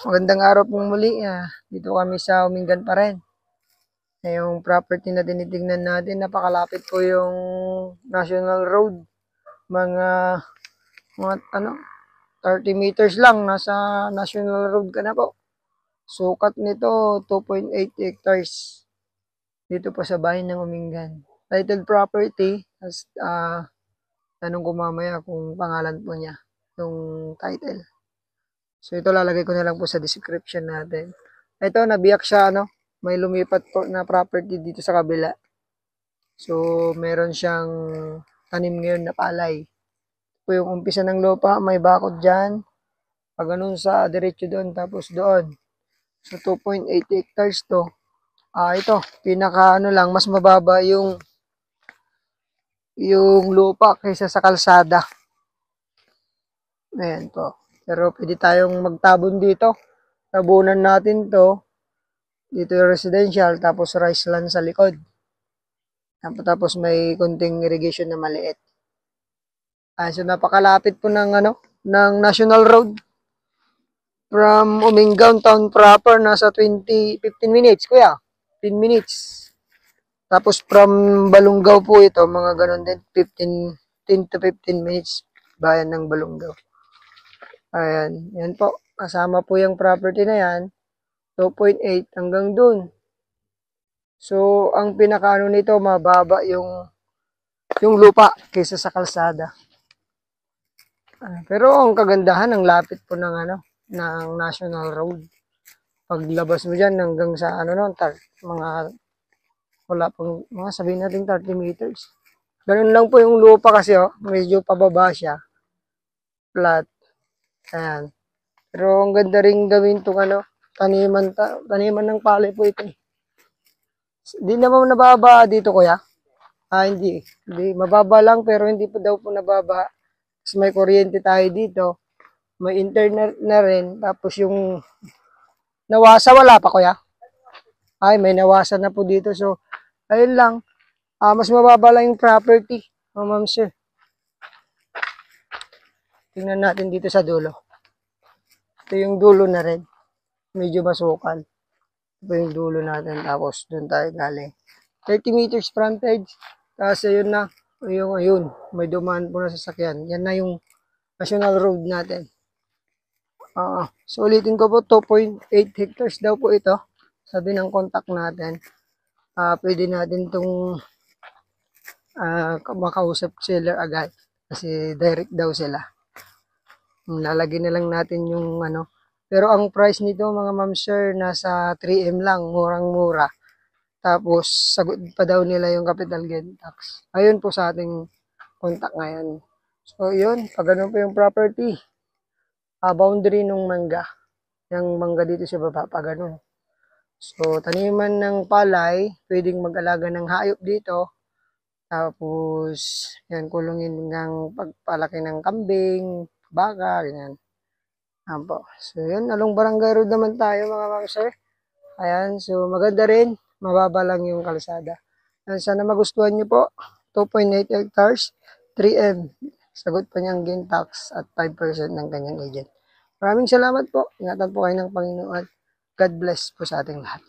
Magandang araw pong muli. Dito kami sa Umingan pa rin. Yung property na tinitingnan natin, napakalapit po yung National Road. Mga 30 meters lang, nasa National Road ka na po. Sukat nito, 2.8 hectares. Dito po sa bayan ng Umingan. Titled property, tanong ko mamaya kung pangalan po niya, yung title. So ito lalagay ko na lang po sa description natin. Ito nabiyak siya may lumipat po na property dito sa kabila. So meron siyang tanim ngayon na palay. Ito yung umpisa ng lupa, may bakod diyan. Pag ganun sa diretso doon tapos doon. So 2.8 hectares to. Ito, pinaka lang mas mababa yung lupa kaysa sa kalsada. Ayan po. Pero pwede tayong magtabon dito. Tabunan natin to. Dito yung residential, tapos rice land sa likod. Tapos may kunting irrigation na maliit. So napakalapit po ng ng National Road. From Umingan town proper, nasa 15 minutes, kuya. 10 minutes. Tapos from Balungaw po ito, mga ganun din, 10 to 15 minutes, bayan ng Balungaw. Ayan, yan po. Kasama po yung property na yan, 2.8 hanggang dun. So, ang pinakaano nito, mababa yung lupa kaysa sa kalsada. Pero ang kagandahan, ang lapit po ng ng National Road. Paglabas mo dyan hanggang sa wala pang mga sabihin natin 30 meters. Ganun lang po yung lupa kasi medyo pababa siya. Flat. Ayan. Pero ang ganda rin gawin itong taniman ng palay po ito. Hindi naman nababa dito, kuya. Hindi. Mababa lang pero hindi po daw po nababa. Tapos may kuryente tayo dito. May internet na rin. Tapos yung nawasa, wala pa, kuya. May nawasa na po dito. So, ayun lang. Mas mababa lang yung property. Ma'am sir. Tingnan natin dito sa dulo. Ito yung dulo na rin. Medyo masukal. Ito yung dulo natin. Tapos doon tayo galing. 30 meters frontage. Tapos ayun na. Ayun. May dumaan po na sasakyan. Yan na yung National Road natin. So ulitin ko po, 2.8 hectares daw po ito. Sabi ng contact natin. Pwede natin itong makausap seller agad. Kasi direct daw sila. Lalagyan na lang natin yung Pero ang price nito mga ma'am sir, nasa 3M lang, murang-mura. Tapos sagot pa daw nila yung capital gain tax. Ayun po sa ating contact ngayon. So yun, pag ganun po yung property. Boundary ng mangga. Yung mangga dito sa baba, pag ganun. So taniman ng palay, pwedeng mag-alaga ng hayop dito. Tapos yan, kulungin ng pagpalaki ng kambing, baka, ganyan. Po. So, yun. Along Barangay Road naman tayo, mga ma'am sir. Ayan. So, maganda rin. Mababa lang yung kalsada. Ayan, sana magustuhan nyo po. 2.8 hectares, 3M. Sagot pa niyang gain tax at 5% ng kanyang agent. Maraming salamat po. Ingatan po kayo ng Panginoon. God bless po sa ating lahat.